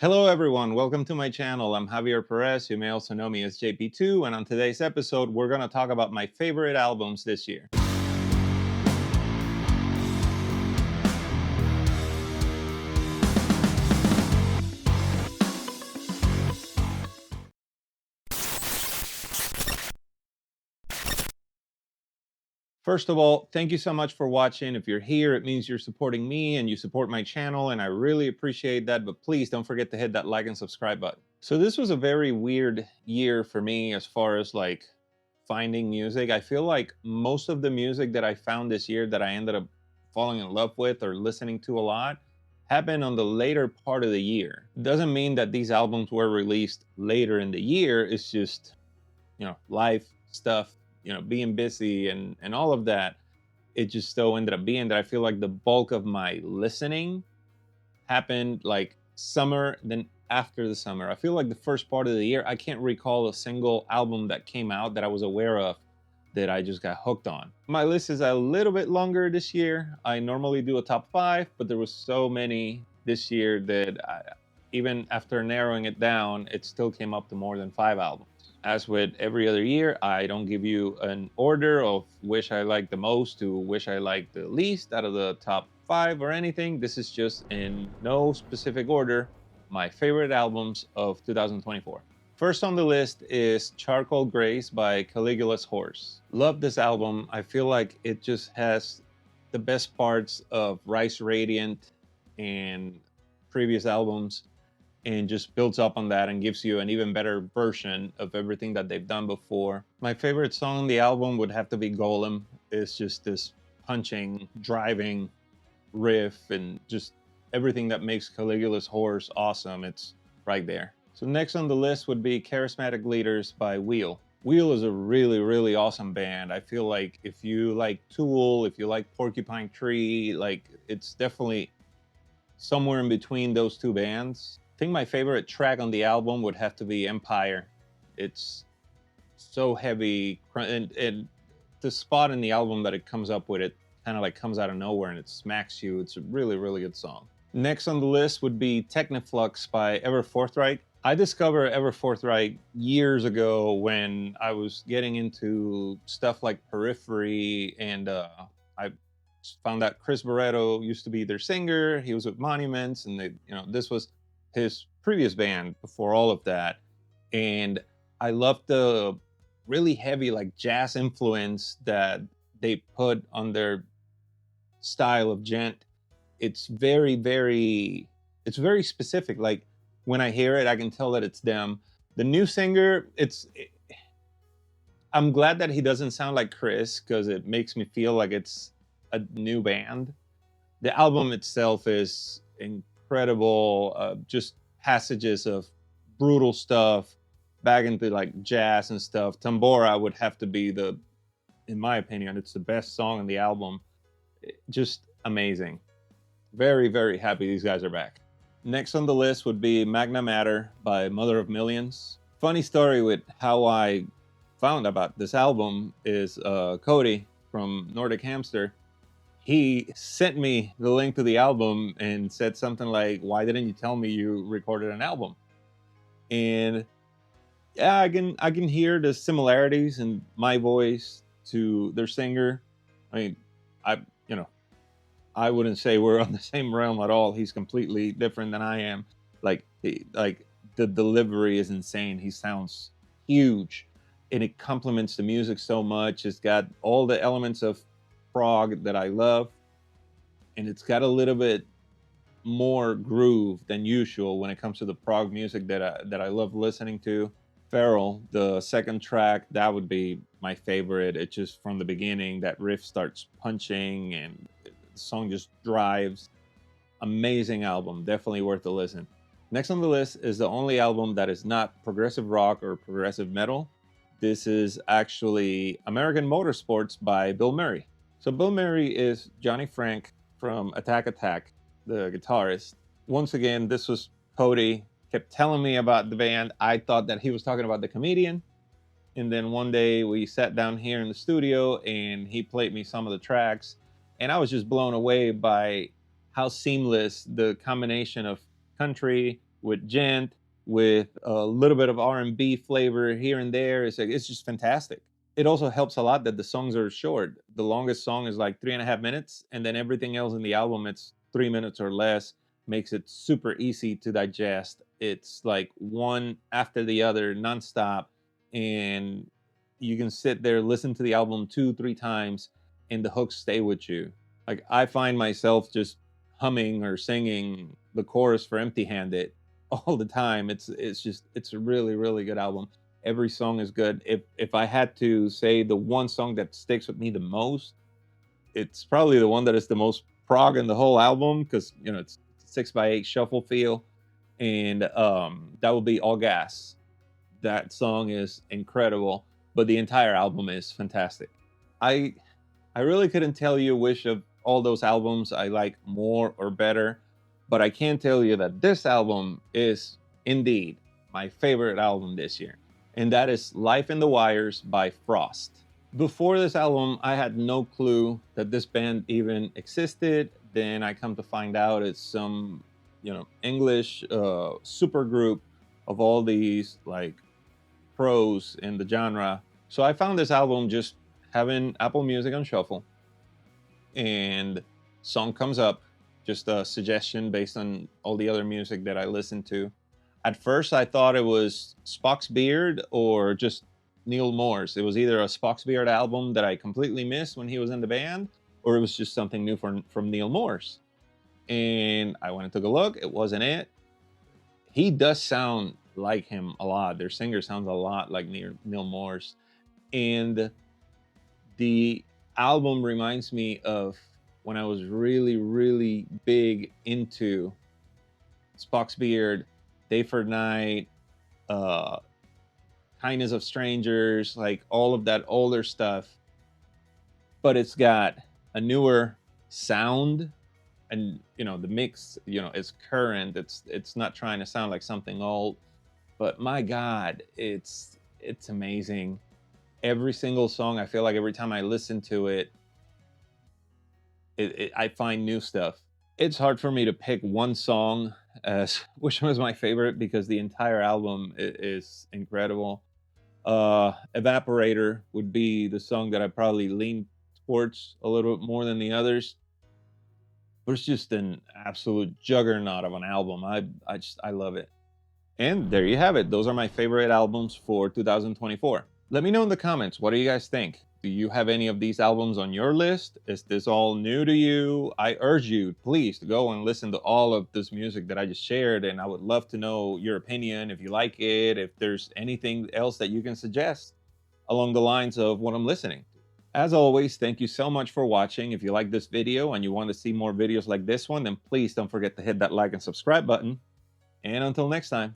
Hello everyone, welcome to my channel. I'm Javier Perez, you may also know me as JP2, and on today's episode we're going to talk about my favorite albums this year. First of all, thank you so much for watching. If you're here, it means you're supporting me and you support my channel, and I really appreciate that, but please don't forget to hit that like and subscribe button. So this was a very weird year for me as far as finding music. I feel like most of the music that I found this year that I ended up falling in love with or listening to a lot happened on the later part of the year. Doesn't mean that these albums were released later in the year. It's just, life stuff, being busy and all of that. It just so ended up being that I feel like the bulk of my listening happened like summer, then after the summer. I feel like the first part of the year, I can't recall a single album that came out that I was aware of that I just got hooked on. My list is a little bit longer this year. I normally do a top 5, but there was so many this year that even after narrowing it down, it still came up to more than 5 albums. As with every other year, I don't give you an order of which I like the most to which I like the least out of the top 5 or anything. This is just in no specific order, my favorite albums of 2024. First on the list is Charcoal Grace by Caligula's Horse. Love this album. I feel like it just has the best parts of Rise Radiant and previous albums, and just builds up on that and gives you an even better version of everything that they've done before. My favorite song on the album would have to be Golem. It's just this punching, driving riff and just everything that makes Caligula's Horse awesome. It's right there. So next on the list would be Charismatic Leaders by Wheel. Wheel is a really, really awesome band. I feel like if you like Tool, if you like Porcupine Tree, it's definitely somewhere in between those two bands. I think my favorite track on the album would have to be Empire. It's so heavy, and the spot in the album that it comes up with, it kind of comes out of nowhere and it smacks you. It's a really, really good song. Next on the list would be Techniflux by Ever Forthright. I discovered Ever Forthright years ago when I was getting into stuff like Periphery, and I found out Chris Barretto used to be their singer. He was with Monuments, and this was his previous band before all of that. And I loved the really heavy jazz influence that they put on their style of djent. It's very, very, it's very specific. Like when I hear it, I can tell that it's them. The new singer, I'm glad that he doesn't sound like Chris, because it makes me feel like it's a new band. The album itself is incredible, just passages of brutal stuff back into jazz and stuff. Tambora would have to be in my opinion, it's the best song on the album. Just amazing. Very, very happy these guys are back. Next on the list would be Magna Mater by Mother of Millions. Funny story with how I found about this album is Cody from Nordic Hamster. He sent me the link to the album and said something like, "Why didn't you tell me you recorded an album?" And yeah, I can hear the similarities in my voice to their singer. I mean, I I wouldn't say we're on the same realm at all. He's completely different than I am. The delivery is insane. He sounds huge, and it complements the music so much. It's got all the elements of prog that I love, and it's got a little bit more groove than usual when it comes to the prog music that I love listening to. Feral, the second track, that would be my favorite. It just from the beginning, that riff starts punching and the song just drives. Amazing album, definitely worth a listen. Next on the list is the only album that is not progressive rock or progressive metal. This is actually American Motorsports by Bill Murray. So Bill Murray is Johnny Frank from Attack Attack, the guitarist. Once again, this was Cody kept telling me about the band. I thought that he was talking about the comedian. And then one day we sat down here in the studio and he played me some of the tracks. And I was just blown away by how seamless the combination of country with gent, with a little bit of R&B flavor here and there. It's just fantastic. It also helps a lot that the songs are short. The longest song is like 3.5 minutes, and then everything else in the album, it's 3 minutes or less, makes it super easy to digest. It's like one after the other, nonstop, and you can sit there, listen to the album 2, 3 times, and the hooks stay with you. Like I find myself just humming or singing the chorus for Empty Handed all the time. It's a really, really good album. Every song is good. If I had to say the one song that sticks with me the most, it's probably the one that is the most prog in the whole album, because it's 6x8 shuffle feel, and that would be All Gas. That song is incredible, but the entire album is fantastic. I I really couldn't tell you which of all those albums I like more or better, but I can tell you that this album is indeed my favorite album this year, and that is Life in the Wires by Frost. Before this album, I had no clue that this band even existed. Then I come to find out it's some, English super group of all these like pros in the genre. So I found this album just having Apple Music on shuffle, and song comes up, just a suggestion based on all the other music that I listened to. At first, I thought it was Spock's Beard or just Neil Morse. It was either a Spock's Beard album that I completely missed when he was in the band, or it was just something new from Neil Morse. And I went and took a look. It wasn't it. He does sound like him a lot. Their singer sounds a lot like Neil Morse. And the album reminds me of when I was really, really big into Spock's Beard, Day for Night, Kindness of Strangers, like all of that older stuff. But it's got a newer sound, and the mix, is current. It's not trying to sound like something old. But my God, it's amazing. Every single song, I feel like every time I listen to it, I find new stuff. It's hard for me to pick one song as which one is my favorite, because the entire album is incredible. Evaporator would be the song that I probably lean towards a little bit more than the others. But it's just an absolute juggernaut of an album. I love it. And there you have it. Those are my favorite albums for 2024. Let me know in the comments, what do you guys think? Do you have any of these albums on your list? Is this all new to you? I urge you, please, to go and listen to all of this music that I just shared, and I would love to know your opinion, if you like it, if there's anything else that you can suggest along the lines of what I'm listening to. As always, thank you so much for watching. If you like this video and you want to see more videos like this one, then please don't forget to hit that like and subscribe button. And until next time.